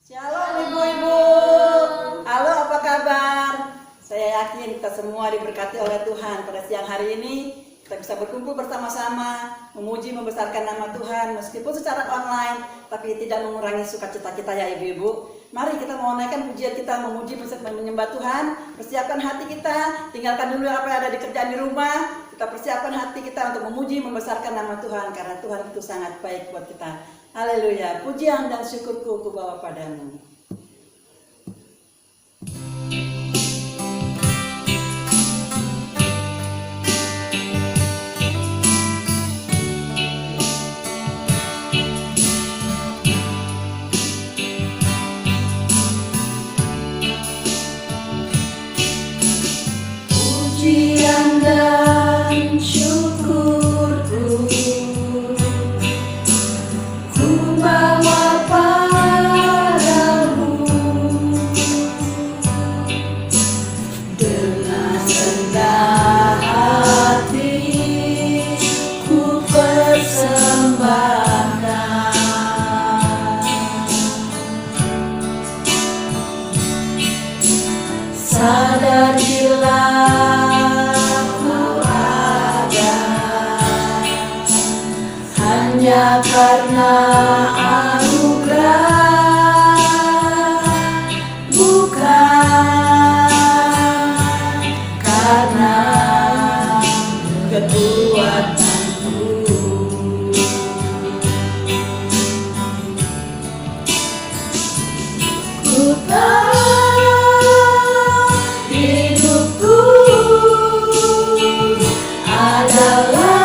Shalom ibu-ibu, halo apa kabar? Saya yakin kita semua diberkati oleh Tuhan. Pada siang hari ini kita bisa berkumpul bersama-sama, memuji membesarkan nama Tuhan meskipun secara online, tapi tidak mengurangi sukacita kita ya ibu-ibu. Mari kita menaikkan pujian kita, memuji menyembah Tuhan, persiapkan hati kita, tinggalkan dulu apa yang ada di kerjaan di rumah, kita persiapkan hati kita untuk memuji membesarkan nama Tuhan karena Tuhan itu sangat baik buat kita. Haleluya, pujian dan syukurku kubawa padamu. Pujian dan syukurku ku bawa padamu dengan rendah hati ku persembahkan. Sadar bila hanya karena anugerah, bukan karena kekuatanku. Ku tahu hidupku adalah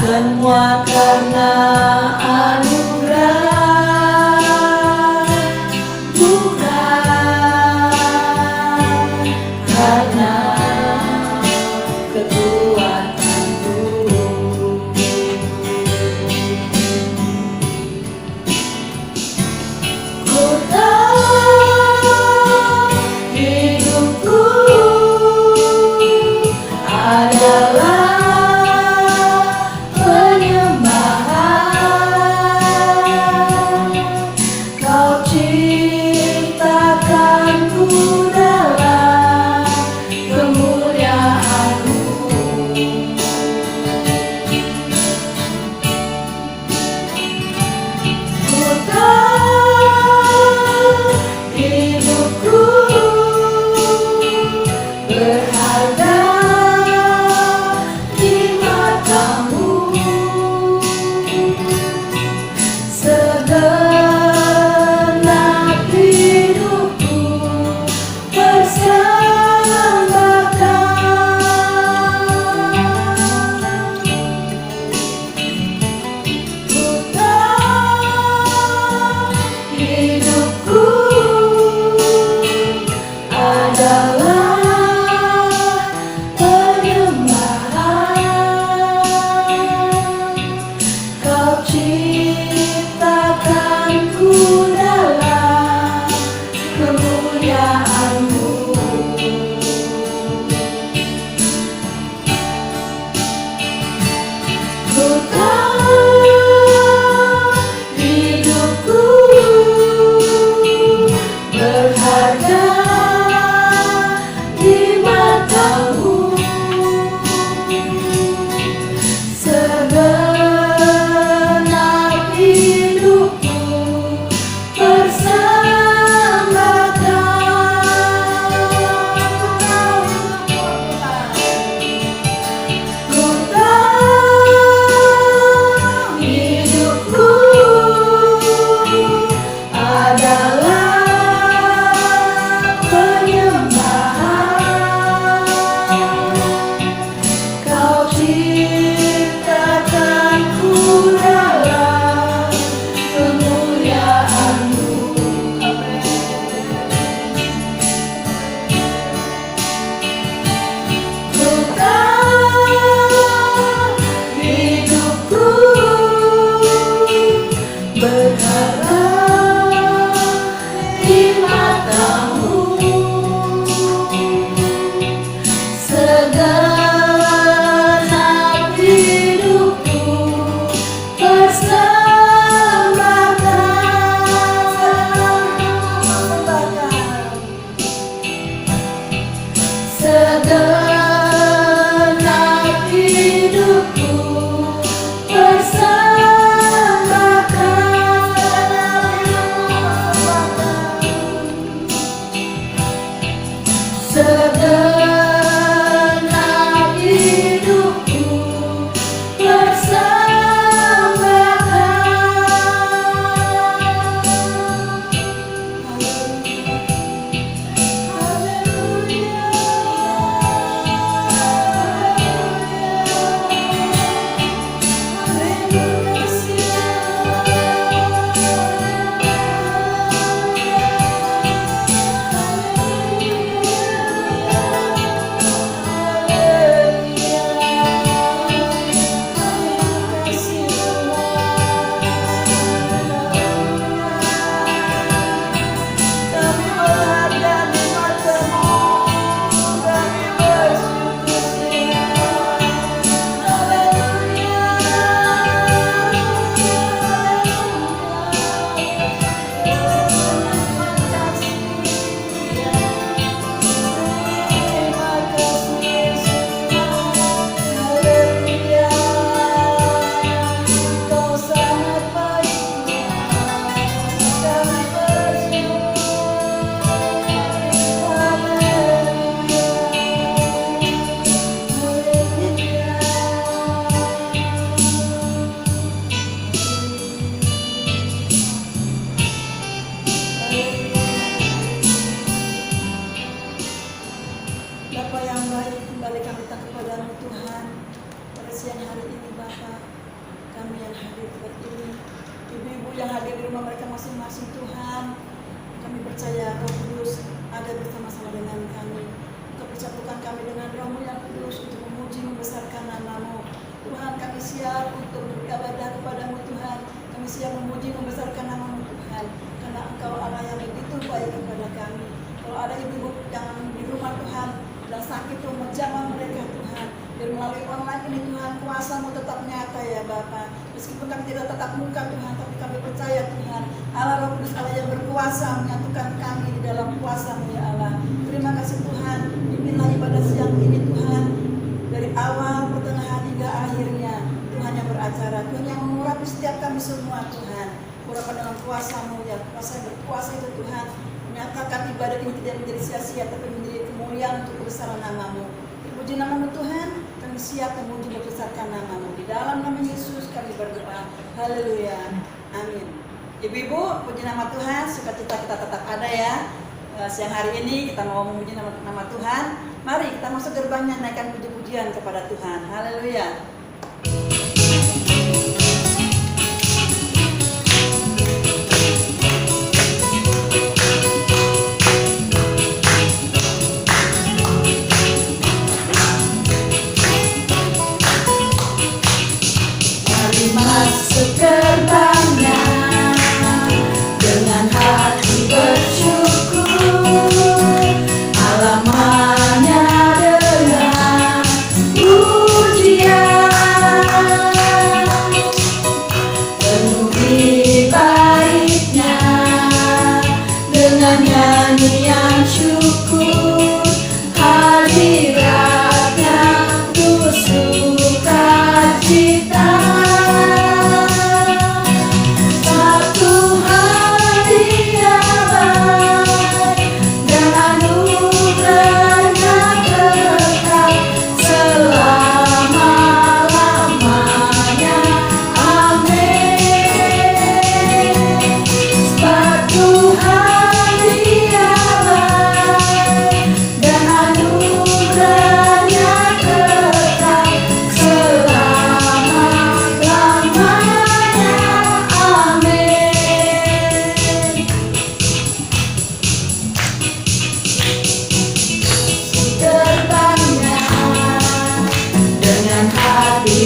semua karena anugerah, bukan karena kekuatanku. Ku tahu hidupku adalah adalah Bapa yang baik, kembali kami datang kepada-Mu Tuhan. Pada siang hari ini Bapa, kami yang hadir seperti ini, ibu-ibu yang hadir di rumah mereka masing-masing Tuhan, kami percaya Roh Kudus ada bersama-sama dengan kami. Untuk persatukan kami dengan Roh-Mu yang kudus untuk memuji membesarkan nama-Mu. Tuhan, kami siap untuk beribadah kepada-Mu Tuhan. Kami siap memuji membesarkan nama-Mu Tuhan, karena Engkau Allah yang begitu baik kepada kami. Kalau ada ibu-ibu yang di rumah Tuhan dan sakit, Tuhan menjamah mereka Tuhan. Dan melalui online ini Tuhan, kuasa-Mu tetap nyata ya Bapa. Meskipun kami tidak tetap muka Tuhan, tapi kami percaya Tuhan, Allah Roh Kudus Allah yang berkuasa menyatukan kami di dalam kuasa-Mu ya Allah. Terima kasih Tuhan, pimpinlah ibadah siang ini Tuhan, dari awal, pertengahan hingga akhirnya. Tuhan yang beracara, Tuhan yang mengurapi setiap kami semua Tuhan. Urapan dalam kuasa-Mu ya, kuasa yang berkuasa itu Tuhan, menyatakan ibadah ini tidak menjadi sia-sia, tapi menjadi kemuliaan untuk kebesaran nama-Mu. Puji nama-Mu Tuhan, kami siap memuji membesarkan nama-Mu. Di dalam nama Yesus kami berdoa. Haleluya. Amin. Ibu-ibu, puji nama Tuhan, sukacita kita tetap ada ya. Siang hari ini kita mau memuji nama Tuhan. Mari kita masuk gerbangnya, naikkan puji-pujian kepada Tuhan. Haleluya. Masuk gerbangnya dengan hati bersyukur, halamannya dengan pujian, penuhi baiknya dengan nyanyian syukur, hadiratnya tuh sukacita.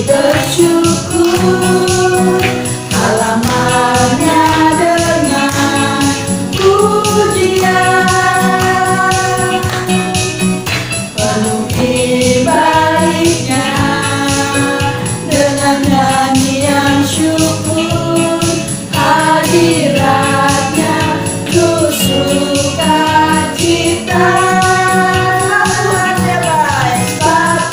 Bersyukur, halamannya dengan pujian, penuhi baiknya dengan nyanyian syukur, hadiratnya tuh sukacita.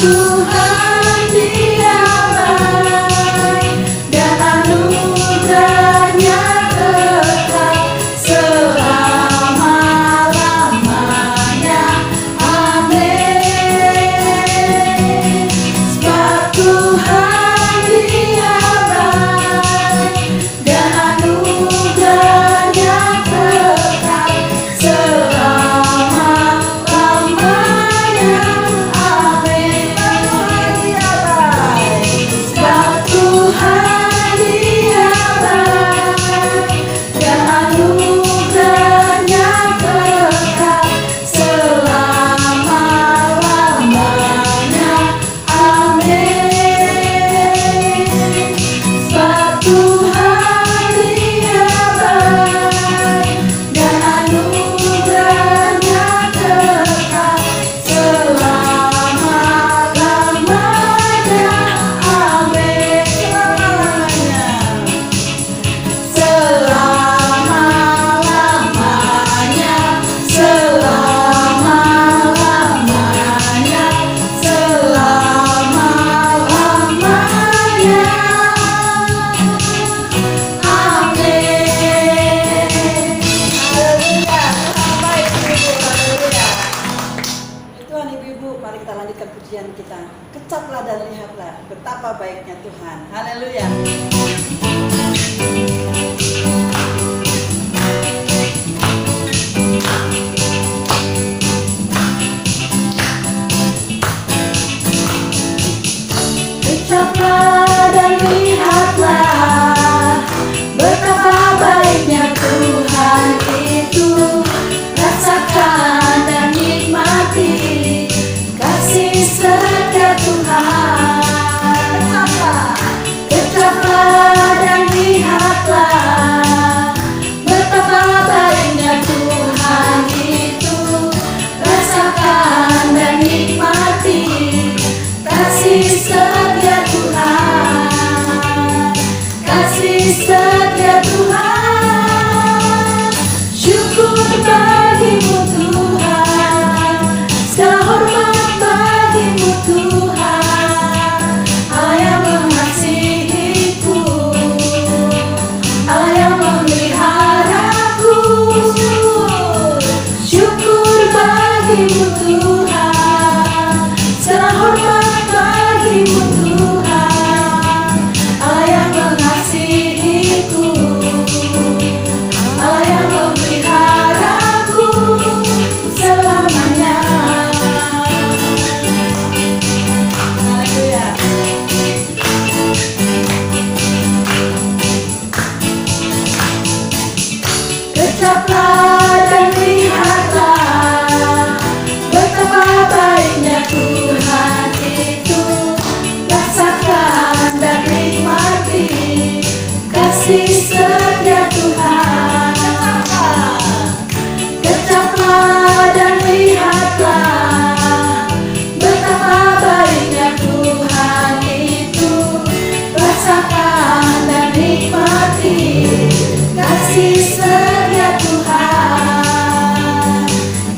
Tuhan dia baik dan anugerahnya kekal selama-lamanya. Amin. Sebab Tuhan dia baik dan anugerahnya kekal selama-lamanya. Amin. Sebab Tuhan dia baik dan anugerahnya kekal selama-lamanya. Amin. Sebab Tuhan dia baik dan anugerahnya kekal selama-lamanya. Amin. Selama-lamanya, selama-lamanya, selama-lamanya. Amin. Haleluya. Sampai ibu-ibu. Haleluya. Tuhan, ibu-ibu, mari kita lanjutkan pujian kita. Kecaplah dan lihatlah betapa baiknya Tuhan. Haleluya. Tetaplah dan lihatlah betapa baiknya Tuhan itu. Rasakan dan nikmati kasih setia Tuhan. Tetaplah dan lihatlah betapa baiknya Tuhan itu. Rasakan dan nikmati kasih setia Tuhan. Kasih setia Tuhan. Syukur bagimu Tuhan, segala hormat bagimu Tuhan. Allah yang mengasihiku, Allah yang memeliharaku. Syukur bagimu Tuhan, segala hormat bagimu Tuhan. Allah yang mengasihiku, Allah yang memeliharaku selamanya. Haleluya. Kecaplah dan lihatlah betapa baiknya Tuhan itu. Rasakan dan nikmati kasih setia Tuhan. Kecaplah dan lihatlah betapa baiknya Tuhan itu. Rasakan dan nikmati kasih setia Tuhan.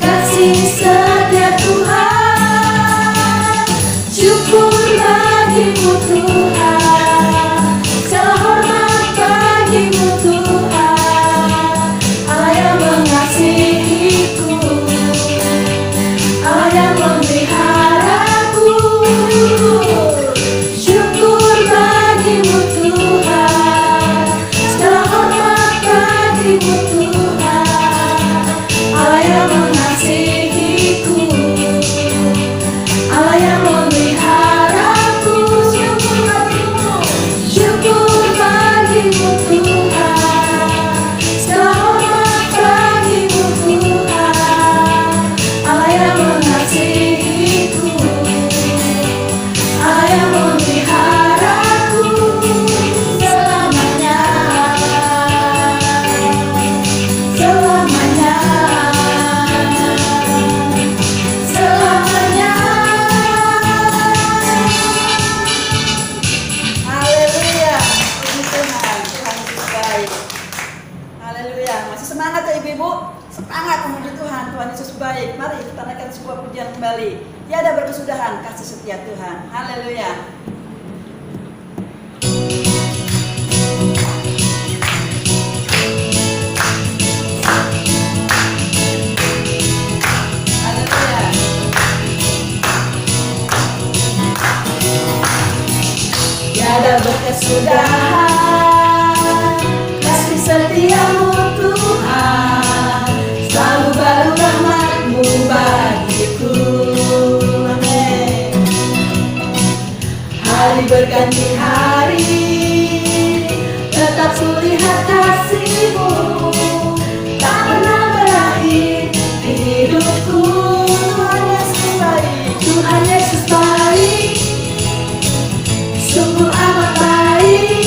Kasih setia Tuhan. Syukur bagimu Tuhan, segala hormat bagimu Tuhan. Allah yang mengasihiku, Allah yang memeliharaku. Syukur bagimu Tuhan, segala hormat bagimu Tuhan. Allah yang mengasihiku, Allah yang memeliharaku. Syukur bagimu Tuhan, segala hormat bagimu Tuhan. Allah yang mengasihiku, Allah yang memeliharaku selamanya. Selamanya. Selamanya. Haleluya. Puji Tuhan. Tuhan Yesus baik. Haleluya. Masih semangat ya ibu-ibu? Semangat memuji Tuhan. Tuhan Yesus baik. Mari kita naikkan sebuah pujian kembali. Tiada berkesudahan kasih setia Tuhan. Haleluya. Haleluya. Tiada berkesudahan kasih setiamu Tuhan. Selalu baru rahmat-Mu bagiku. Amin. Hari berganti hari, tetap kulihat kasih-Mu. Tak pernah berakhir di hidupku. Tuhan Yesus baik. Tuhan Yesus baik, sungguh amat baik,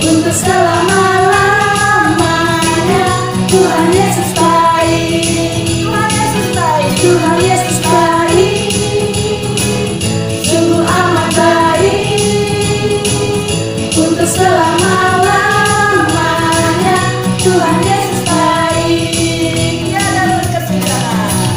untuk selama-lamanya. Tuhan Yesus baik, Tuhan Yesus baik. Tuhan Yesus baik, sungguh amat baik, untuk selama-lamanya. Tuhan Yesus baik. Tiada berkesudahan.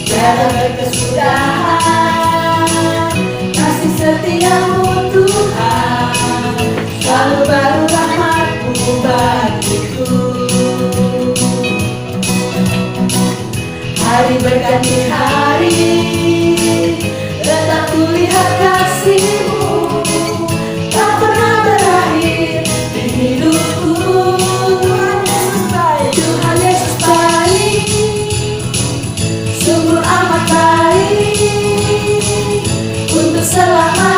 Tiada berkesudahan kasih setiamu Tuhan. Selalu baru rahmat-Mu bagiku. Hari berganti hari, tetap kulihat kasih-Mu. Tak pernah berakhir di hidupku. Tuhan Yesus baik. Tuhan Yesus baik, sungguh amat baik, untuk selama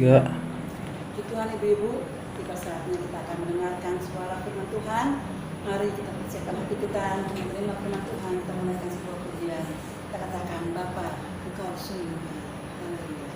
Puji Tuhan ibu-ibu, tiba saatnya kita akan mendengarkan suara firman Tuhan. Mari kita persiapkan hati kita menerima firman Tuhan, kita menaikkan sebuah pujian. Kita katakan, Bapa, Engkau sungguh baik. Haleluya.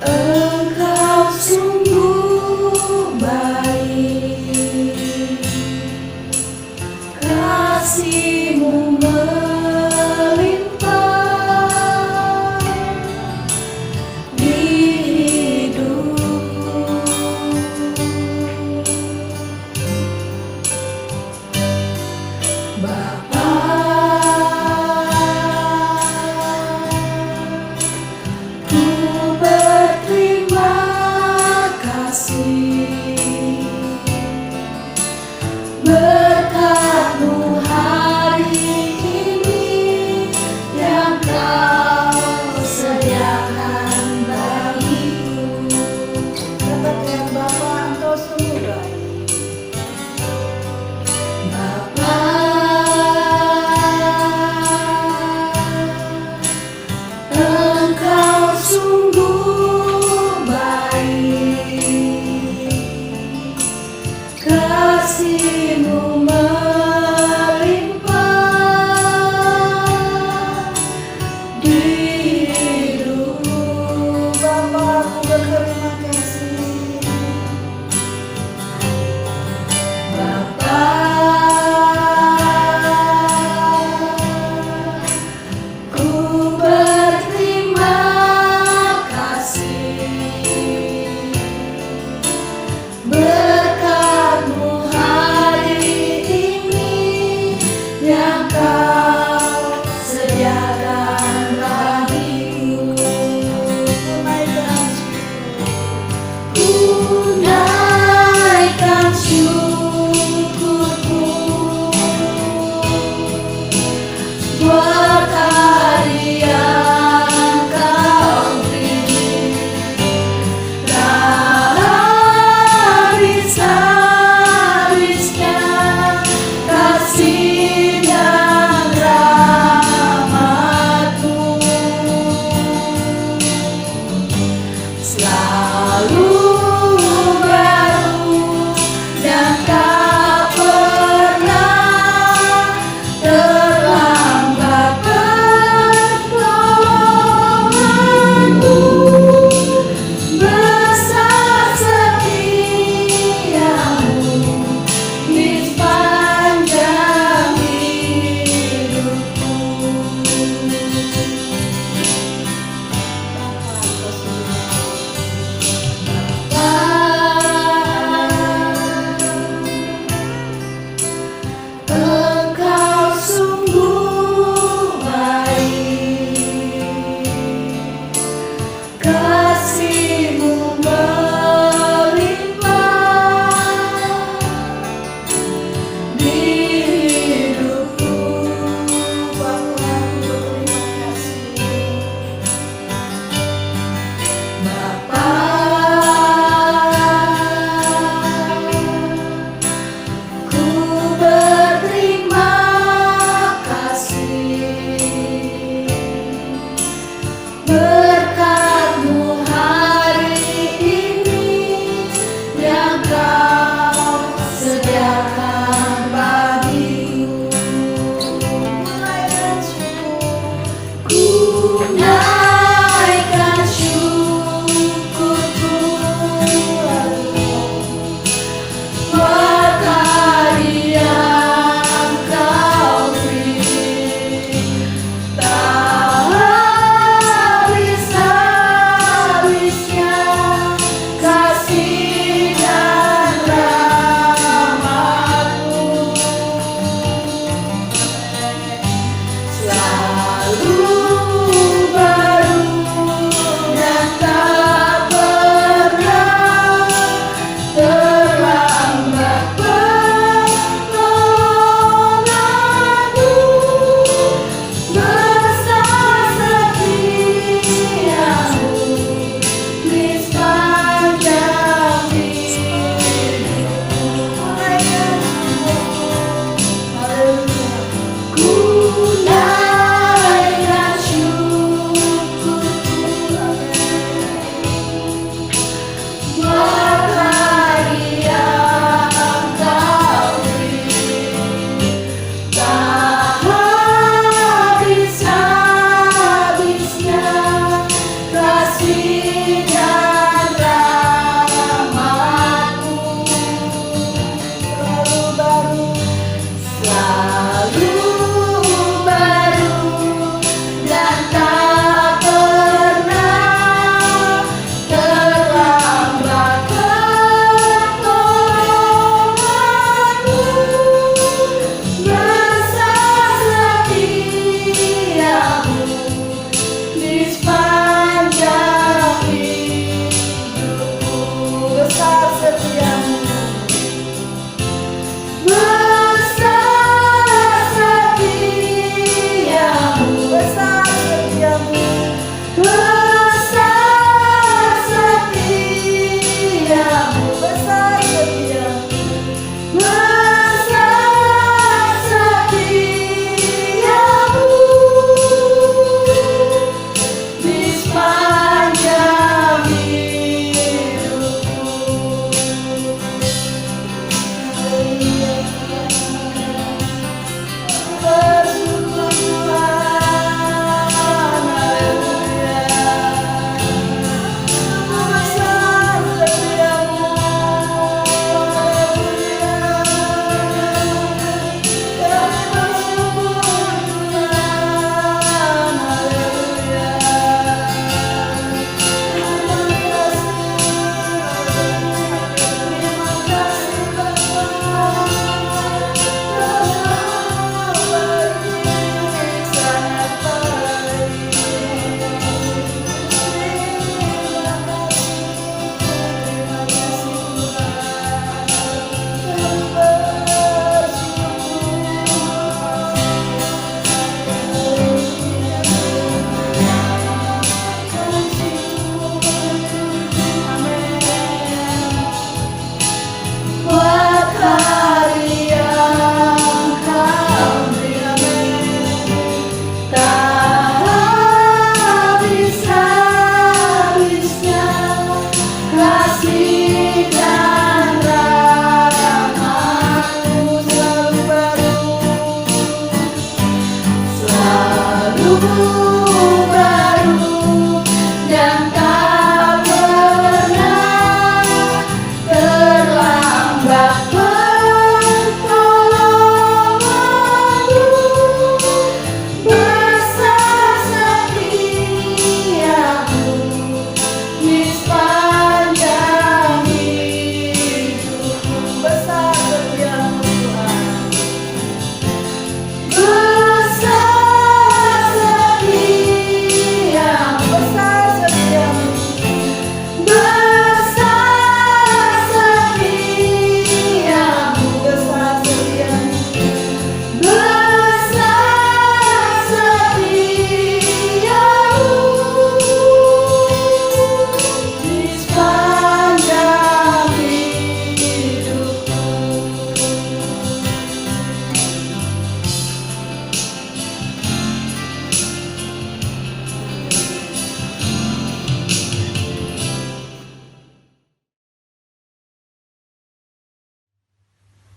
Engkau sungguh baik, kasih-Mu melimpah di hidupku. Bapa, ku berterima kasih berkat-Mu hari ini yang Kau sediakan bagiku. Katakan, Bapa, Engkau sungguh baik. Bapa, Engkau sungguh baik, kasih-Mu melimpah di hidupku. Bapa, aku berterima kasih. Bapa, ku berterima kasih berkat-Mu hari ini yang Kau sediakan bagiku. Ku naikkan syukurku buat hari yang Kau beri, habis-habisnya kasih dan rahmat-Mu selalu baru dan tak pernah terlambat pertolongan-Mu. Besar setia-Mu di sepanjang hidupku. Bapa, Engkau sungguh baik.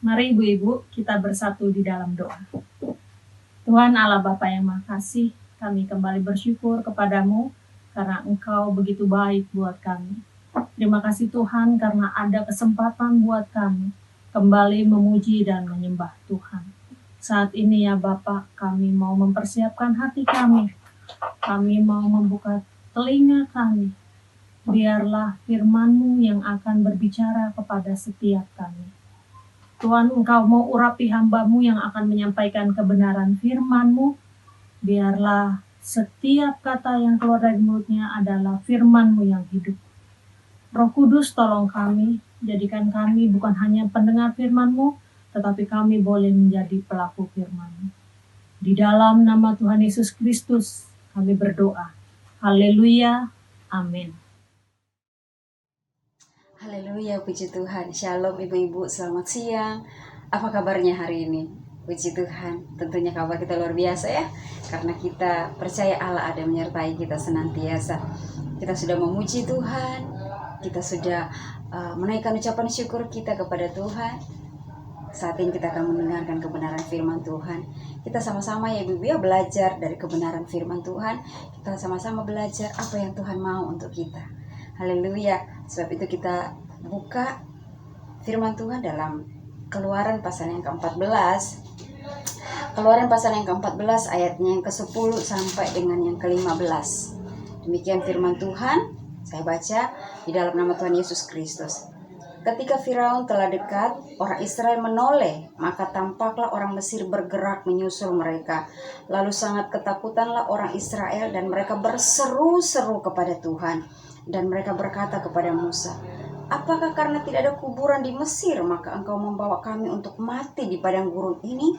Mari ibu-ibu kita bersatu di dalam doa. Tuhan Allah Bapa yang Maha Kasih, kami kembali bersyukur kepadamu karena Engkau begitu baik buat kami. Terima kasih Tuhan karena ada kesempatan buat kami kembali memuji dan menyembah Tuhan. Saat ini ya Bapa, kami mau mempersiapkan hati kami. Kami mau membuka telinga kami. Biarlah firman-Mu yang akan berbicara kepada setiap kami. Tuhan, Engkau mau urapi hamba-Mu yang akan menyampaikan kebenaran firman-Mu. Biarlah setiap kata yang keluar dari mulutnya adalah firman-Mu yang hidup. Roh Kudus, tolong kami, jadikan kami bukan hanya pendengar firman-Mu, tetapi kami boleh menjadi pelaku firman-Mu. Di dalam nama Tuhan Yesus Kristus, kami berdoa. Haleluya. Amin. Haleluya, puji Tuhan. Shalom ibu-ibu, selamat siang. Apa kabarnya hari ini? Puji Tuhan, tentunya kabar kita luar biasa ya. Karena kita percaya Allah ada menyertai kita senantiasa. Kita sudah memuji Tuhan, kita sudah menaikkan ucapan syukur kita kepada Tuhan. Saat ini kita akan mendengarkan kebenaran firman Tuhan. Kita sama-sama ya ibu-ibu ya belajar dari kebenaran firman Tuhan. Kita sama-sama belajar apa yang Tuhan mau untuk kita. Haleluya. Sebab itu kita buka firman Tuhan dalam Keluaran pasal yang ke-14. Keluaran pasal yang ke-14 ayatnya yang ke-10 sampai dengan yang ke-15. Demikian firman Tuhan. Saya baca di dalam nama Tuhan Yesus Kristus. Ketika Firaun telah dekat, orang Israel menoleh, maka tampaklah orang Mesir bergerak menyusul mereka. Lalu sangat ketakutanlah orang Israel dan mereka berseru-seru kepada Tuhan. Dan mereka berkata kepada Musa, apakah karena tidak ada kuburan di Mesir, maka engkau membawa kami untuk mati di padang gurun ini?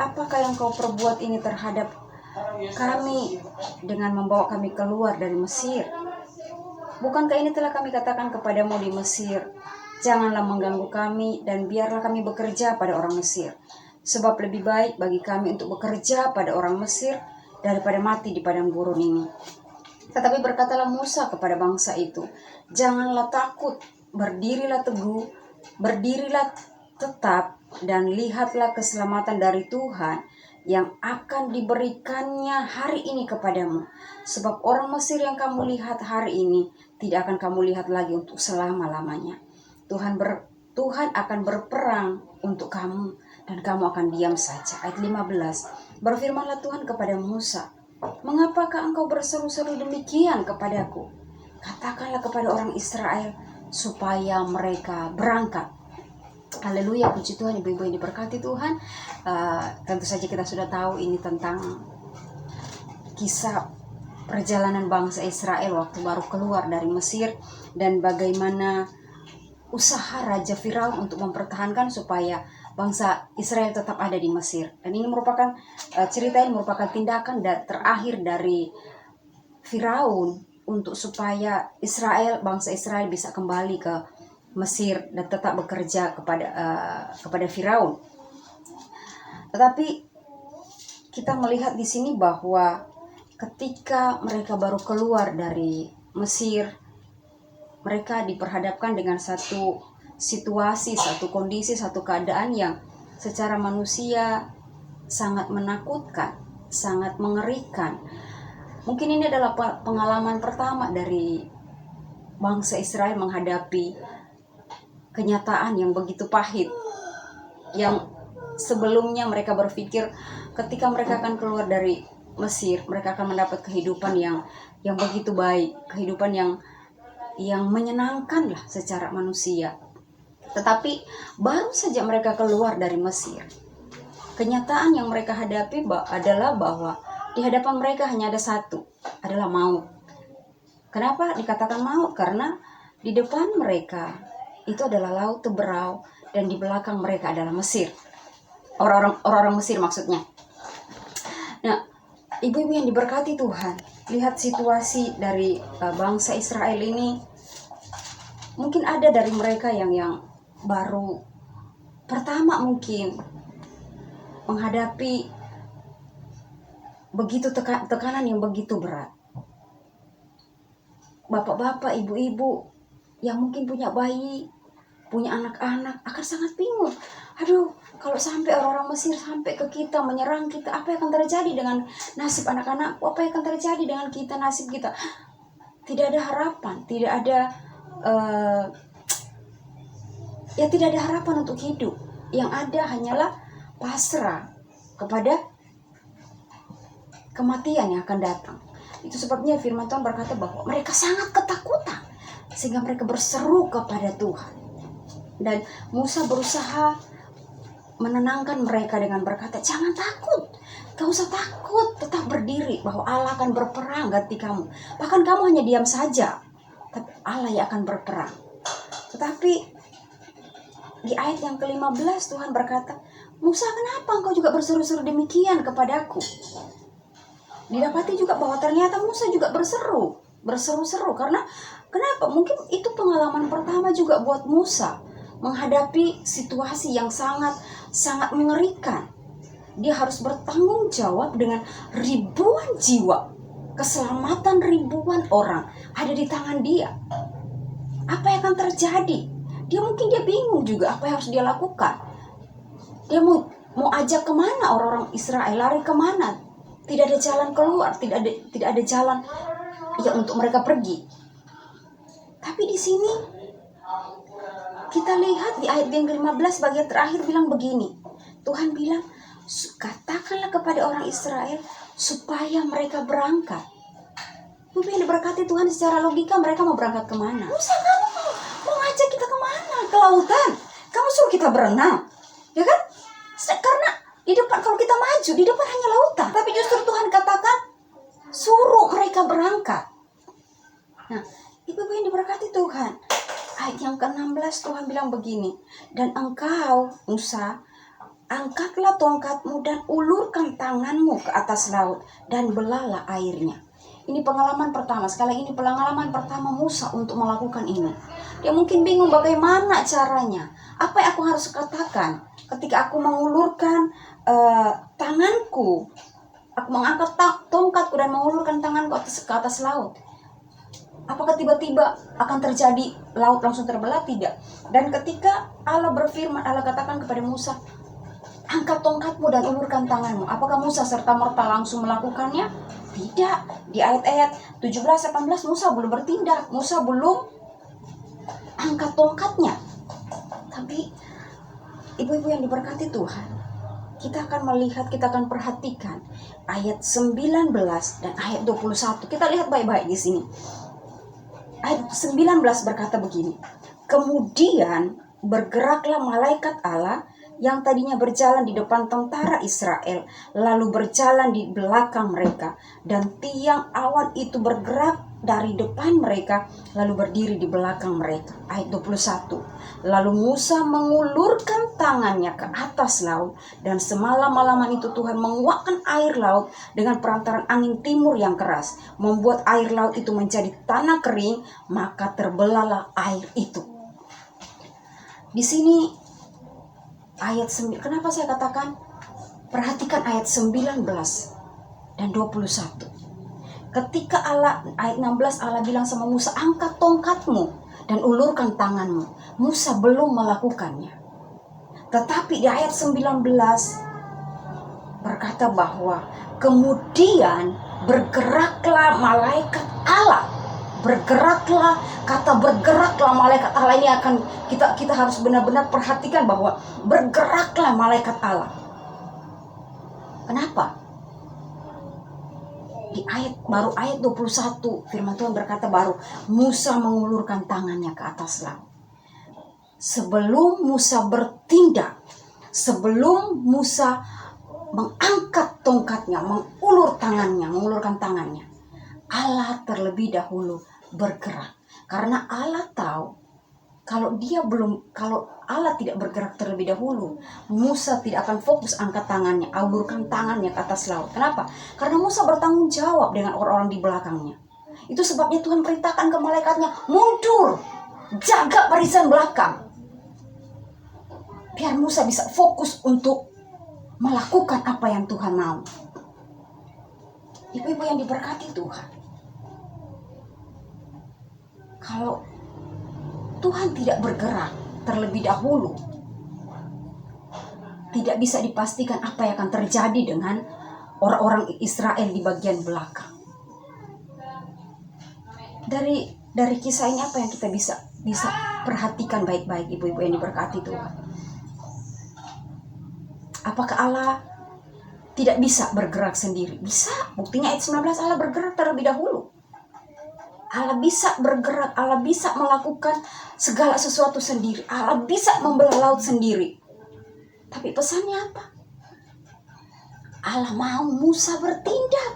Apakah yang kau perbuat ini terhadap kami dengan membawa kami keluar dari Mesir? Bukankah ini telah kami katakan kepadamu di Mesir, janganlah mengganggu kami dan biarlah kami bekerja pada orang Mesir. Sebab lebih baik bagi kami untuk bekerja pada orang Mesir daripada mati di padang gurun ini. Tetapi berkatalah Musa kepada bangsa itu, janganlah takut, berdirilah teguh, berdirilah tetap, dan lihatlah keselamatan dari Tuhan yang akan diberikannya hari ini kepadamu. Sebab orang Mesir yang kamu lihat hari ini, tidak akan kamu lihat lagi untuk selama-lamanya. Tuhan akan berperang untuk kamu, dan kamu akan diam saja. Ayat 15, berfirmanlah Tuhan kepada Musa, mengapakah engkau berseru-seru demikian kepadaku? Katakanlah kepada orang Israel supaya mereka berangkat. Haleluya, puji Tuhan, ibu-ibu yang diberkati Tuhan. Tentu saja kita sudah tahu ini tentang kisah perjalanan bangsa Israel waktu baru keluar dari Mesir dan bagaimana usaha Raja Firaun untuk mempertahankan supaya bangsa Israel tetap ada di Mesir. Dan ini merupakan cerita yang merupakan tindakan terakhir dari Firaun untuk supaya bangsa Israel bisa kembali ke Mesir dan tetap bekerja kepada Firaun. Tetapi kita melihat di sini bahwa ketika mereka baru keluar dari Mesir, mereka diperhadapkan dengan satu situasi, satu kondisi, satu keadaan yang secara manusia sangat menakutkan, sangat mengerikan. Mungkin ini adalah pengalaman pertama dari bangsa Israel menghadapi kenyataan yang begitu pahit. Yang sebelumnya mereka berpikir ketika mereka akan keluar dari Mesir, mereka akan mendapat kehidupan yang begitu baik, kehidupan yang menyenangkan lah secara manusia. Tetapi baru saja mereka keluar dari Mesir, kenyataan yang mereka hadapi adalah bahwa di hadapan mereka hanya ada satu, adalah maut. Kenapa dikatakan maut? Karena di depan mereka itu adalah laut Teberau dan di belakang mereka adalah Mesir. Orang-orang Mesir maksudnya. Nah, ibu-ibu yang diberkati Tuhan, lihat situasi dari bangsa Israel ini. Mungkin ada dari mereka yang baru pertama mungkin menghadapi begitu tekanan yang begitu berat. Bapak-bapak, ibu-ibu yang mungkin punya bayi, punya anak-anak akan sangat bingung. Aduh, kalau sampai orang-orang Mesir sampai ke kita, menyerang kita, apa yang akan terjadi dengan nasib anak-anakku? Apa yang akan terjadi dengan kita, nasib kita? Tidak ada harapan, tidak ada tidak ada harapan untuk hidup. Yang ada hanyalah pasrah kepada kematian yang akan datang. Itu sebabnya firman Tuhan berkata bahwa mereka sangat ketakutan sehingga mereka berseru kepada Tuhan. Dan Musa berusaha menenangkan mereka dengan berkata, jangan takut, gak usah takut, tetap berdiri bahwa Allah akan berperang ganti kamu. Bahkan kamu hanya diam saja, tapi Allah yang akan berperang. Tetapi di ayat yang ke-15 Tuhan berkata, Musa, kenapa engkau juga berseru-seru demikian kepadaku? Didapati juga bahwa ternyata Musa juga berseru-seru. Karena kenapa? Mungkin itu pengalaman pertama juga buat Musa menghadapi situasi yang sangat mengerikan. Dia harus bertanggung jawab dengan ribuan jiwa. Keselamatan ribuan orang ada di tangan dia. Apa yang akan terjadi? Dia bingung juga apa yang harus dia lakukan. Dia mau ajak kemana orang-orang Israel, lari kemana? Tidak ada jalan keluar, tidak ada jalan untuk mereka pergi. Tapi di sini kita lihat di ayat yang ke-15 bagian terakhir bilang begini. Tuhan bilang, katakanlah kepada orang Israel supaya mereka berangkat. Mungkin yang diberkati Tuhan secara logika, mereka mau berangkat kemana? Musa, kamu mau ngajak kita kemana? Ke lautan. Kamu suruh kita berenang, ya kan? Karena di depan, kalau kita maju, di depan hanya lautan. Tapi justru Tuhan katakan, suruh mereka berangkat. Nah, ibu-ibu yang diberkati Tuhan, ayat yang ke-16 Tuhan bilang begini, dan engkau, Musa, angkatlah tongkatmu dan ulurkan tanganmu ke atas laut, dan belalah airnya. Ini pengalaman pertama, sekali ini pengalaman pertama Musa untuk melakukan ini. Dia mungkin bingung bagaimana caranya, apa yang aku harus katakan ketika aku mengulurkan tanganku, aku mengangkat tongkatku dan mengulurkan tanganku ke atas laut. Apakah tiba-tiba akan terjadi laut langsung terbelah? Tidak. Dan ketika Allah berfirman, Allah katakan kepada Musa, angkat tongkatmu dan ulurkan tanganmu. Apakah Musa serta-merta langsung melakukannya? Tidak. Di ayat-ayat 17-18 Musa belum bertindak. Musa belum angkat tongkatnya. Tapi ibu-ibu yang diberkati Tuhan, kita akan melihat, kita akan perhatikan ayat 19 dan ayat 21. Kita lihat baik-baik di sini. Ayat 19 berkata begini, kemudian bergeraklah malaikat Allah yang tadinya berjalan di depan tentara Israel, lalu berjalan di belakang mereka, dan tiang awan itu bergerak dari depan mereka, lalu berdiri di belakang mereka. Ayat 21, lalu Musa mengulurkan tangannya ke atas laut, dan semalam-malaman itu Tuhan menguakkan air laut dengan perantaran angin timur yang keras, membuat air laut itu menjadi tanah kering, maka terbelahlah air itu. Di sini ayat 9, kenapa saya katakan perhatikan ayat 19 dan 21. Ketika Allah, ayat 16 Allah bilang sama Musa, angkat tongkatmu dan ulurkan tanganmu. Musa belum melakukannya. Tetapi di ayat 19 berkata bahwa kemudian bergeraklah malaikat Allah. Bergeraklah, kata bergeraklah malaikat Allah ini akan kita harus benar-benar perhatikan bahwa bergeraklah malaikat Allah. Kenapa? Di baru ayat 21 firman Tuhan berkata baru Musa mengulurkan tangannya ke atas laut. Sebelum Musa bertindak, sebelum Musa mengangkat tongkatnya, mengulurkan tangannya, Allah terlebih dahulu bergerak. Karena Allah tahu kalau Allah tidak bergerak terlebih dahulu, Musa tidak akan fokus angkat tangannya, ulurkan tangannya ke atas laut. Kenapa? Karena Musa bertanggung jawab dengan orang-orang di belakangnya. Itu sebabnya Tuhan perintahkan ke malaikatnya, mundur, jaga barisan belakang. Biar Musa bisa fokus untuk melakukan apa yang Tuhan mau. Ibu-ibu yang diberkati Tuhan, kalau Tuhan tidak bergerak, terlebih dahulu. Tidak bisa dipastikan apa yang akan terjadi dengan orang-orang Israel di bagian belakang. Dari kisah ini apa yang kita bisa perhatikan baik-baik, ibu-ibu yang diberkati Tuhan? Apakah Allah tidak bisa bergerak sendiri? Bisa. Buktinya ayat 19, Allah bergerak terlebih dahulu. Allah bisa bergerak, Allah bisa melakukan segala sesuatu sendiri. Allah bisa membelah laut sendiri. Tapi pesannya apa? Allah mau Musa bertindak.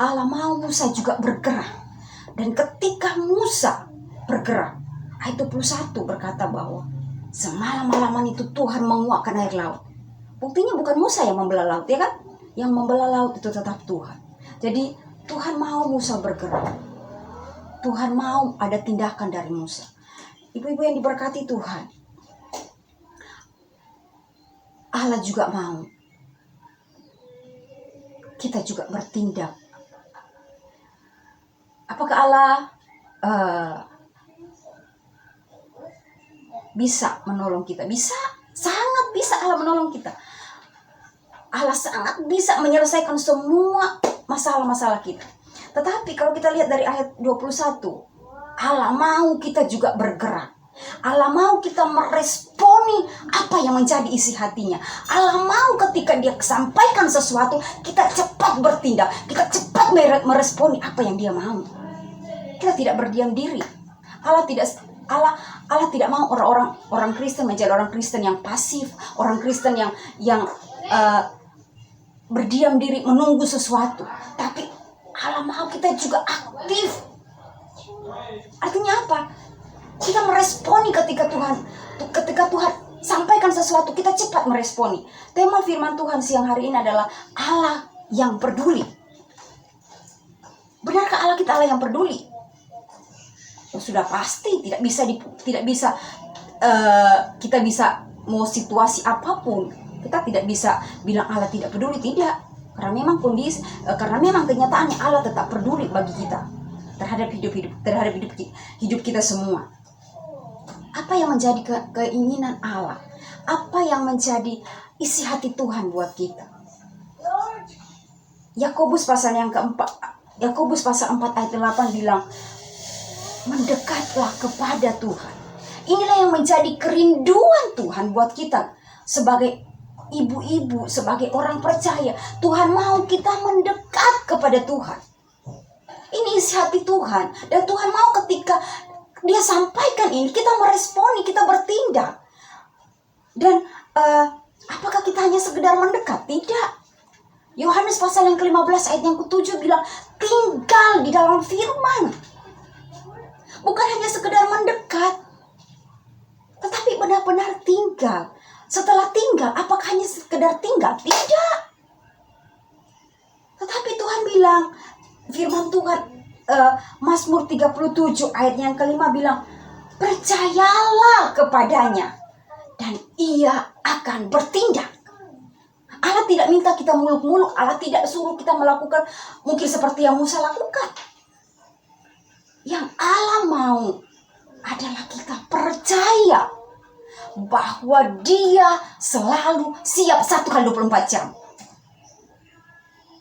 Allah mau Musa juga bergerak. Dan ketika Musa bergerak, ayat 21 berkata bahwa semalam-malaman itu Tuhan menguakkan air laut. Buktinya bukan Musa yang membelah laut, ya kan? Yang membelah laut itu tetap Tuhan. Jadi Tuhan mau Musa bergerak. Tuhan mau ada tindakan dari Musa. Ibu-ibu yang diberkati Tuhan, Allah juga mau kita juga bertindak. Apakah Allah bisa menolong kita? Bisa, sangat bisa Allah menolong kita. Allah sangat bisa menyelesaikan semua masalah-masalah kita. Tetapi kalau kita lihat dari ayat 21, Allah mau kita juga bergerak. Allah mau kita meresponi apa yang menjadi isi hatinya. Allah mau ketika Dia sampaikan sesuatu, kita cepat bertindak, kita cepat meresponi apa yang Dia mau. Kita tidak berdiam diri. Allah tidak mau orang Kristen menjadi orang Kristen yang pasif, orang Kristen yang berdiam diri menunggu sesuatu. Tapi Allah mau kita juga aktif. Artinya apa? Kita meresponi ketika Tuhan sampaikan sesuatu, kita cepat meresponi. Tema firman Tuhan siang hari ini adalah Allah yang peduli. Benarkah Allah kita Allah yang peduli? Sudah pasti tidak bisa kita bisa mau situasi apapun, kita tidak bisa bilang Allah tidak peduli, tidak. Karena memang karena memang kenyataannya Allah tetap peduli bagi kita terhadap hidup kita semua. Apa yang menjadi keinginan Allah? Apa yang menjadi isi hati Tuhan buat kita? Yakobus pasal 4 ayat 8 bilang, mendekatlah kepada Tuhan. Inilah yang menjadi kerinduan Tuhan buat kita sebagai ibu-ibu, sebagai orang percaya. Tuhan mau kita mendekat kepada Tuhan. Ini isi hati Tuhan. Dan Tuhan mau ketika Dia sampaikan ini, kita meresponi, kita bertindak. Dan apakah kita hanya sekedar mendekat? Tidak. Yohanes pasal yang ke-15 ayat yang ke-7 bilang, tinggal di dalam firman. Bukan hanya sekedar mendekat, tetapi benar-benar tinggal. Setelah tinggal, apakah hanya sekedar tinggal? Tidak. Tetapi Tuhan bilang, firman Tuhan, Mazmur 37 ayat yang ke-5 bilang, percayalah kepadanya dan Ia akan bertindak. Allah tidak minta kita muluk-muluk. Allah tidak suruh kita melakukan mungkin seperti yang Musa lakukan. Yang Allah mau adalah kita percaya bahwa Dia selalu siap 1x24 jam.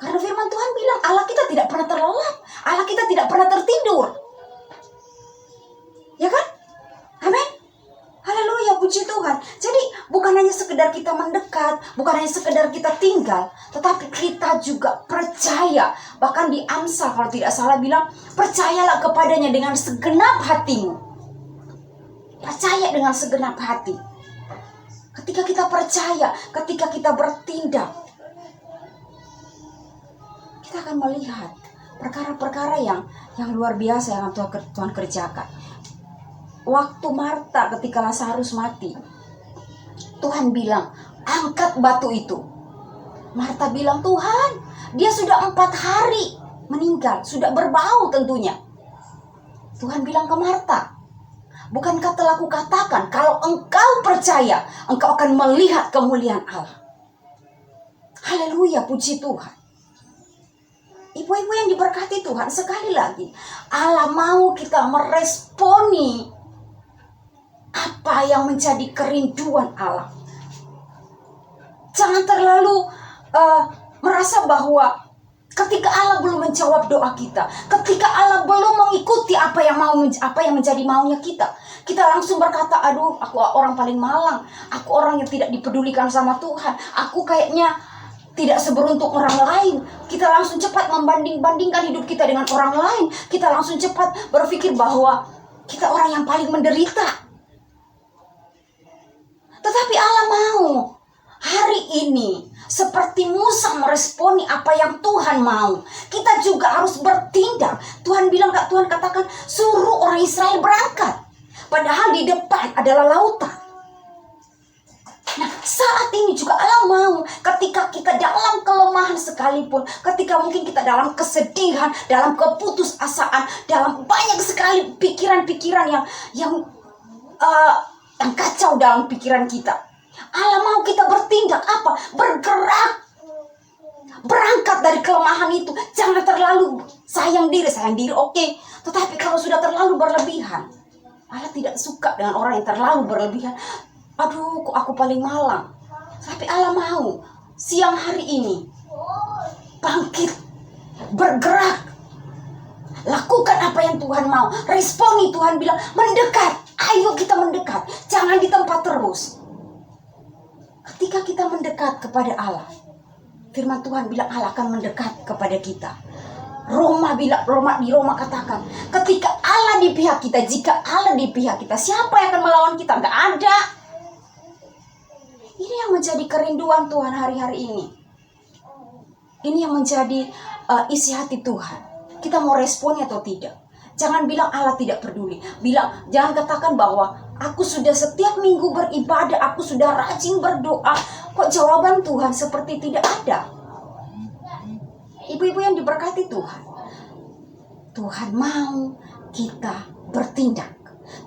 Karena firman Tuhan bilang Allah kita tidak pernah terlelap, Allah kita tidak pernah tertidur. Ya kan? Amin. Haleluya, puji Tuhan. Jadi bukan hanya sekedar kita mendekat, bukan hanya sekedar kita tinggal, tetapi kita juga percaya. Bahkan di Amsal kalau tidak salah bilang, percayalah kepadanya dengan segenap hatimu. Percaya dengan segenap hati. Ketika kita percaya, ketika kita bertindak, kita akan melihat perkara-perkara yang luar biasa yang Tuhan kerjakan. Waktu Marta ketika Lazarus mati, Tuhan bilang, angkat batu itu. Marta bilang, Tuhan, dia sudah 4 hari meninggal, sudah berbau tentunya. Tuhan bilang ke Marta, bukankah telah kukatakan, kalau engkau percaya, engkau akan melihat kemuliaan Allah. Haleluya, puji Tuhan. Ibu-ibu yang diberkati Tuhan, sekali lagi, Allah mau kita meresponi apa apa yang menjadi kerinduan Allah. Jangan terlalu merasa bahwa ketika Allah belum menjawab doa kita, ketika Allah belum mengikuti apa yang menjadi maunya kita langsung berkata, aduh, aku orang paling malang, aku orang yang tidak dipedulikan sama Tuhan, aku kayaknya tidak seberuntung orang lain. Kita langsung cepat membanding-bandingkan hidup kita dengan orang lain. Kita langsung cepat berpikir bahwa kita orang yang paling menderita. Tetapi Allah mau hari ini, seperti Musa meresponi apa yang Tuhan mau, kita juga harus bertindak. Tuhan bilang, Tuhan katakan, suruh orang Israel berangkat. Padahal di depan adalah lautan. Nah, saat ini juga Allah mau, ketika kita dalam kelemahan sekalipun, ketika mungkin kita dalam kesedihan, dalam keputusasaan, dalam banyak sekali pikiran-pikiran yang kacau dalam pikiran kita, Allah mau kita bertindak apa? Bergerak. Berangkat dari kelemahan itu. Jangan terlalu sayang diri oke. Tetapi kalau sudah terlalu berlebihan, Allah tidak suka dengan orang yang terlalu berlebihan. Aduh, kok aku paling malang. Tapi Allah mau siang hari ini bangkit, bergerak, lakukan apa yang Tuhan mau. Responi, Tuhan bilang mendekat. Ayo kita mendekat, jangan di tempat terus. Ketika kita mendekat kepada Allah, firman Tuhan bilang Allah akan mendekat kepada kita. Roma katakan, ketika Allah di pihak kita, jika Allah di pihak kita, siapa yang akan melawan kita? Nggak ada. Ini yang menjadi kerinduan Tuhan hari-hari ini. Ini yang menjadi isi hati Tuhan. Kita mau responnya atau tidak? Jangan bilang Allah tidak peduli. Jangan katakan bahwa aku sudah setiap minggu beribadah, aku sudah rajin berdoa, kok jawaban Tuhan seperti tidak ada. Ibu-ibu yang diberkati Tuhan, Tuhan mau kita bertindak.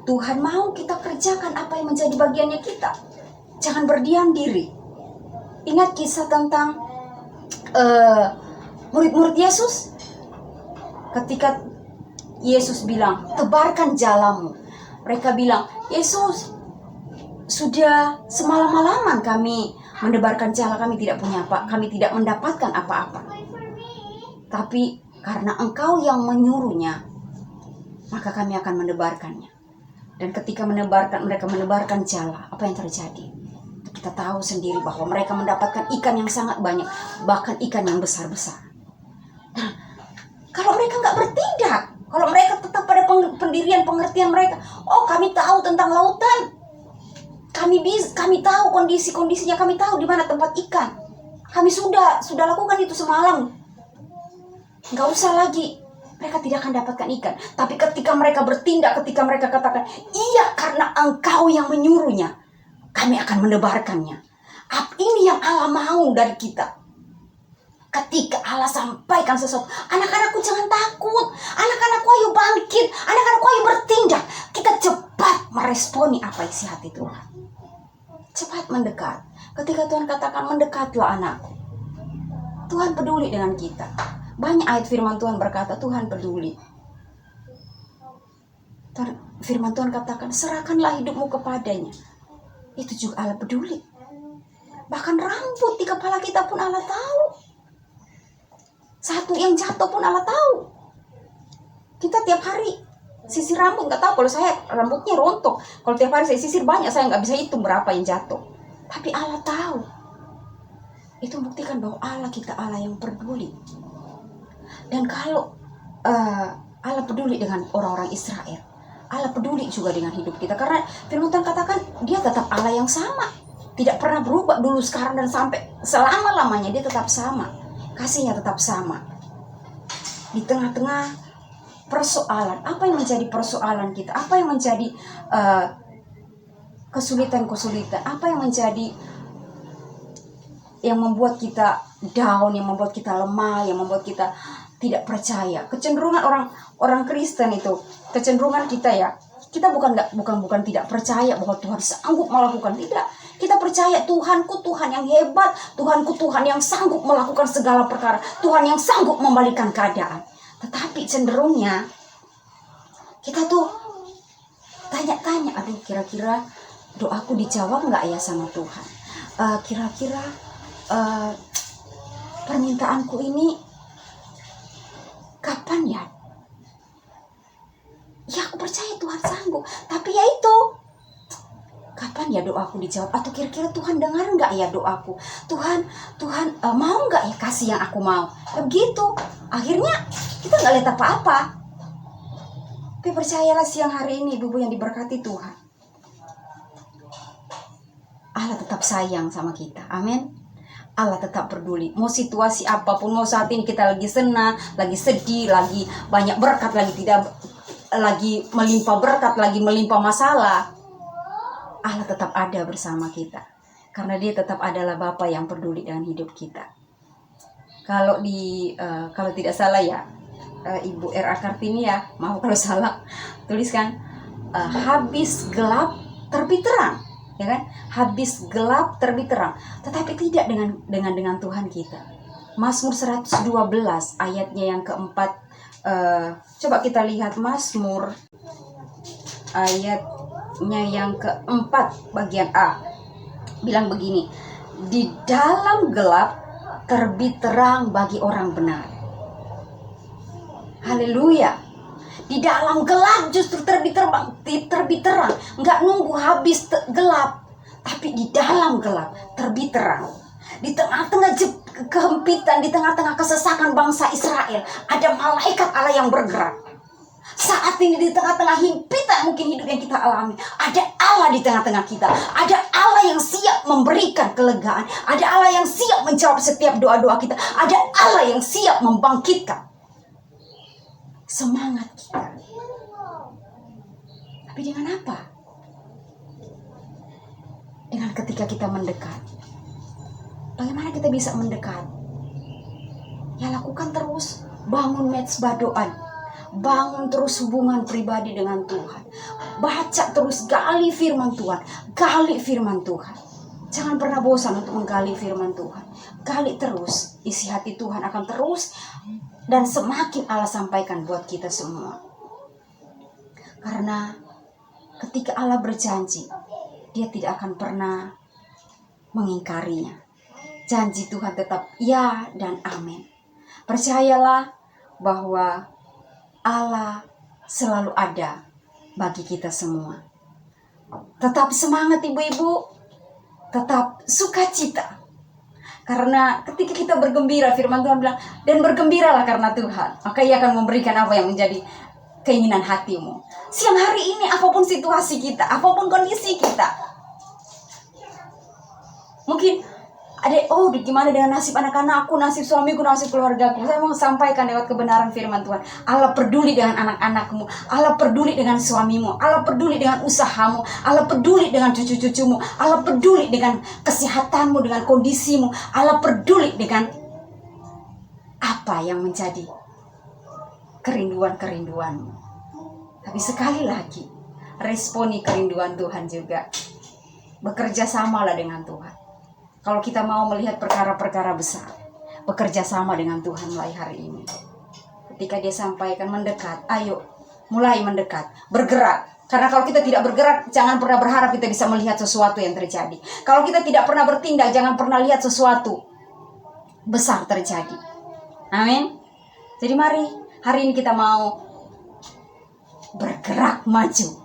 Tuhan mau kita kerjakan apa yang menjadi bagiannya kita. Jangan berdiam diri. Ingat kisah tentang murid-murid Yesus. Ketika Yesus bilang, tebarkan jalamu. Mereka bilang, Yesus, sudah semalam-malaman kami mendebarkan jala, kami tidak punya apa, kami tidak mendapatkan apa-apa. Tapi karena Engkau yang menyuruhnya, maka kami akan mendebarkannya. Dan ketika mereka menebarkan jala, apa yang terjadi? Kita tahu sendiri bahwa mereka mendapatkan ikan yang sangat banyak, bahkan ikan yang besar-besar. Nah, kalau mereka nggak bertindak, kalau mereka tetap pada pendirian pengertian mereka, oh kami tahu tentang lautan, kami tahu kondisi-kondisinya, kami tahu di mana tempat ikan, kami sudah lakukan itu semalam, nggak usah lagi. Mereka tidak akan dapatkan ikan. Tapi ketika mereka bertindak, ketika mereka katakan, iya karena Engkau yang menyuruhnya, kami akan mendebarkannya. Ini yang Allah mau dari kita. Ketika Allah sampaikan sesuatu, anak-anakku jangan takut, anak-anakku ayo bangkit, anak-anakku ayo bertindak. Kita cepat meresponi apa isi hati Tuhan. Cepat mendekat. Ketika Tuhan katakan mendekatlah anakku, Tuhan peduli dengan kita. Banyak ayat firman Tuhan berkata Tuhan peduli. Firman Tuhan katakan serahkanlah hidupmu kepadanya. Itu juga Allah peduli. Bahkan rambut di kepala kita pun Allah tahu. Satu yang jatuh pun Allah tahu. Kita tiap hari sisir rambut, nggak tahu, kalau saya rambutnya rontok. Kalau tiap hari saya sisir banyak, saya nggak bisa hitung berapa yang jatuh. Tapi Allah tahu. Itu membuktikan bahwa Allah kita Allah yang peduli. Dan kalau Allah peduli dengan orang-orang Israel, Allah peduli juga dengan hidup kita. Karena firman Tuhan katakan dia tetap Allah yang sama, tidak pernah berubah dulu, sekarang, dan sampai selama-lamanya dia tetap sama. Kasihnya tetap sama. Di tengah-tengah persoalan, apa yang menjadi persoalan kita, apa yang menjadi kesulitan-kesulitan, apa yang menjadi yang membuat kita down, yang membuat kita lemah, yang membuat kita tidak percaya. Kecenderungan orang Kristen itu, kecenderungan kita ya, kita bukan tidak percaya bahwa Tuhan sanggup melakukan, tidak. Kita percaya Tuhanku Tuhan yang hebat, Tuhanku Tuhan yang sanggup melakukan segala perkara, Tuhan yang sanggup membalikan keadaan. Tetapi cenderungnya kita tuh tanya-tanya, aduh kira-kira doaku dijawab nggak ya sama Tuhan? Kira-kira permintaanku ini kapan ya? Ya aku percaya Tuhan sanggup, tapi ya itu, kapan ya doaku dijawab? Atau kira-kira Tuhan dengar nggak ya doaku? Tuhan mau nggak ya kasih yang aku mau? Ya begitu, akhirnya kita nggak lihat apa-apa. Tapi percayalah siang hari ini ibu-ibu yang diberkati Tuhan, Allah tetap sayang sama kita, amin. Allah tetap peduli, mau situasi apapun, mau saat ini kita lagi senang, lagi sedih, lagi banyak berkat, lagi melimpah berkat, lagi melimpah masalah, Allah tetap ada bersama kita. Karena dia tetap adalah Bapa yang peduli dengan hidup kita. Kalau tidak salah ya, Ibu R.A. Kartini ya, mau kalau salah tuliskan, habis gelap terbit terang, ya kan? Habis gelap terbit terang, tetapi tidak dengan Tuhan kita. Mazmur 112 ayatnya yang keempat. Coba kita lihat Mazmur ayatnya yang keempat bagian A, bilang begini, di dalam gelap terbit terang bagi orang benar. Haleluya. Di dalam gelap justru terbit terang, nggak nunggu habis gelap, tapi di dalam gelap terbit terang. Di tengah-tengah kehempitan, di tengah-tengah kesesakan bangsa Israel, ada malaikat Allah yang bergerak. Saat ini di tengah-tengah himpitan mungkin hidup yang kita alami, ada Allah di tengah-tengah kita. Ada Allah yang siap memberikan kelegaan. Ada Allah yang siap menjawab setiap doa-doa kita. Ada Allah yang siap membangkitkan semangat kita. Tapi dengan apa? Dengan ketika kita mendekat. Bagaimana kita bisa mendekat? Ya lakukan terus, bangun mezbah doa, bangun terus hubungan pribadi dengan Tuhan, baca terus, gali firman Tuhan, gali firman Tuhan. Jangan pernah bosan untuk menggali firman Tuhan. Gali terus, isi hati Tuhan akan terus dan semakin Allah sampaikan buat kita semua. Karena ketika Allah berjanji, dia tidak akan pernah mengingkarinya. Janji Tuhan tetap ya dan amin. Percayalah bahwa Allah selalu ada bagi kita semua. Tetap semangat ibu-ibu, tetap sukacita. Karena ketika kita bergembira, firman Tuhan bilang, dan bergembiralah karena Tuhan, maka Ia akan memberikan apa yang menjadi keinginan hatimu. Siang hari ini apapun situasi kita, apapun kondisi kita, mungkin ada, gimana dengan nasib anak-anakku, nasib suamiku, nasib keluargaku. Saya mau sampaikan lewat kebenaran firman Tuhan. Allah peduli dengan anak-anakmu. Allah peduli dengan suamimu. Allah peduli dengan usahamu. Allah peduli dengan cucu-cucumu. Allah peduli dengan kesehatanmu, dengan kondisimu. Allah peduli dengan apa yang menjadi kerinduan-kerinduanmu. Tapi sekali lagi, responi kerinduan Tuhan juga. Bekerja samalah dengan Tuhan. Kalau kita mau melihat perkara-perkara besar, bekerja sama dengan Tuhan mulai hari ini. Ketika dia sampaikan mendekat, ayo mulai mendekat, bergerak. Karena kalau kita tidak bergerak, jangan pernah berharap kita bisa melihat sesuatu yang terjadi. Kalau kita tidak pernah bertindak, jangan pernah lihat sesuatu besar terjadi. Amin. Jadi mari, hari ini kita mau bergerak maju.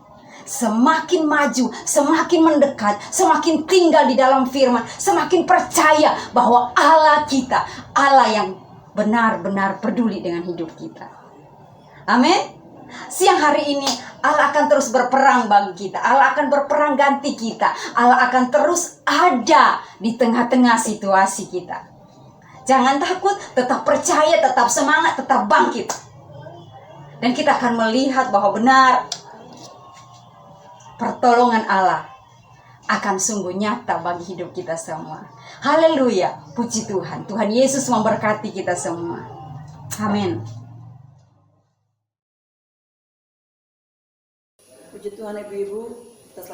Semakin maju, semakin mendekat, semakin tinggal di dalam firman, semakin percaya bahwa Allah kita, Allah yang benar-benar peduli dengan hidup kita. Amin. Siang hari ini Allah akan terus berperang bagi kita. Allah akan berperang ganti kita. Allah akan terus ada di tengah-tengah situasi kita. Jangan takut, tetap percaya, tetap semangat, tetap bangkit. Dan kita akan melihat bahwa benar pertolongan Allah akan sungguh nyata bagi hidup kita semua. Haleluya, puji Tuhan. Tuhan Yesus memberkati kita semua. Amin. Puji Tuhan ibu-ibu, kita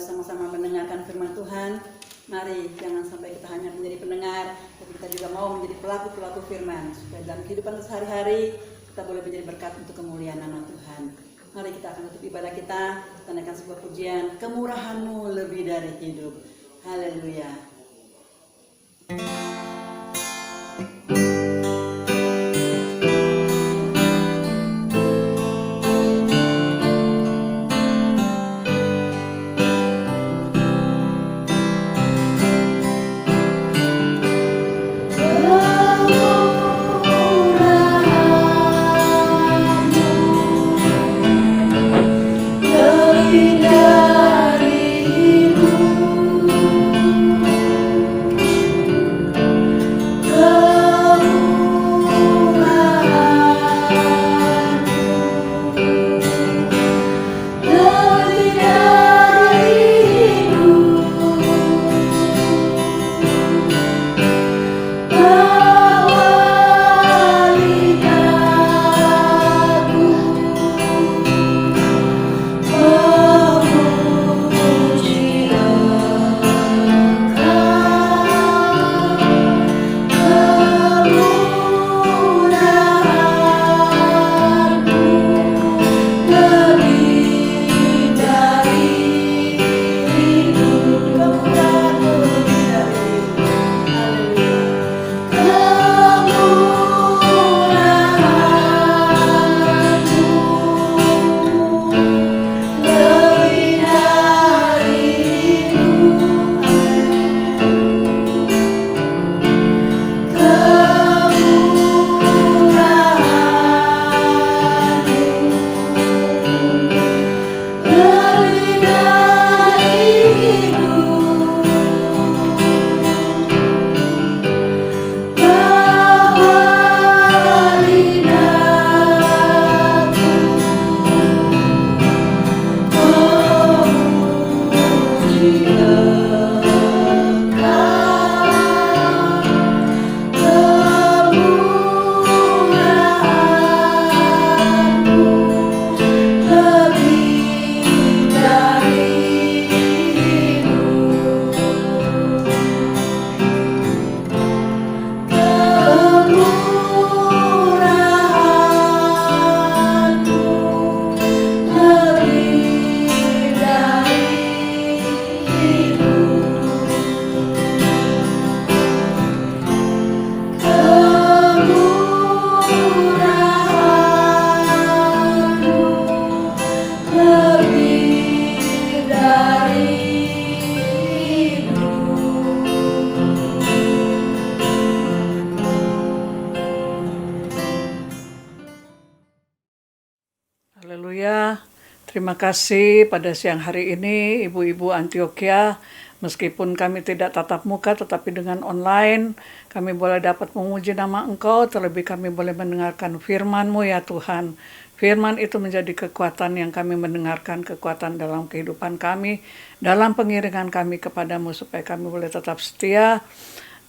sama-sama mendengarkan firman Tuhan. Mari jangan sampai kita hanya menjadi pendengar, tapi kita juga mau menjadi pelaku-pelaku firman. Supaya dalam kehidupan sehari-hari kita boleh menjadi berkat untuk kemuliaan nama Tuhan. Mari kita akan tutup ibadah kita, naikkan sebuah pujian, kemurahan-Mu lebih lebih dari hidup. Haleluya. Lebih dari hidup, Haleluya. Terima kasih pada siang hari ini Ibu-ibu Antioquia. Meskipun kami tidak tatap muka tetapi dengan online kami boleh dapat memuji nama Engkau, terlebih kami boleh mendengarkan firman-Mu ya Tuhan. Firman itu menjadi kekuatan yang kami mendengarkan, kekuatan dalam kehidupan kami, dalam pengiringan kami kepadamu supaya kami boleh tetap setia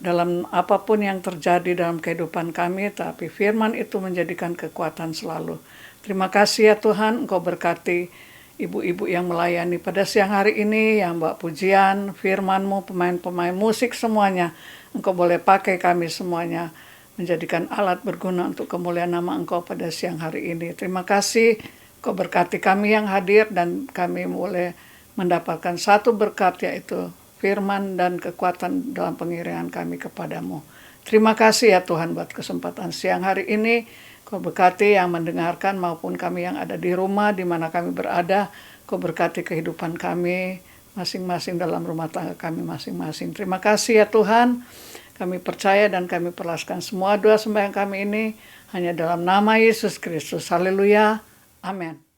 dalam apapun yang terjadi dalam kehidupan kami, tapi firman itu menjadikan kekuatan selalu. Terima kasih ya Tuhan, Engkau berkati ibu-ibu yang melayani pada siang hari ini, yang bawa pujian, firman-Mu, pemain-pemain musik semuanya. Engkau boleh pakai kami semuanya, menjadikan alat berguna untuk kemuliaan nama Engkau pada siang hari ini. Terima kasih, Engkau berkati kami yang hadir dan kami boleh mendapatkan satu berkat, yaitu firman dan kekuatan dalam pengiringan kami kepadamu. Terima kasih ya Tuhan buat kesempatan siang hari ini. Kau berkati yang mendengarkan maupun kami yang ada di rumah di mana kami berada. Kau berkati kehidupan kami masing-masing dalam rumah tangga kami masing-masing. Terima kasih ya Tuhan. Kami percaya dan kami perlaskan semua doa sembahyang kami ini hanya dalam nama Yesus Kristus. Haleluya. Amin.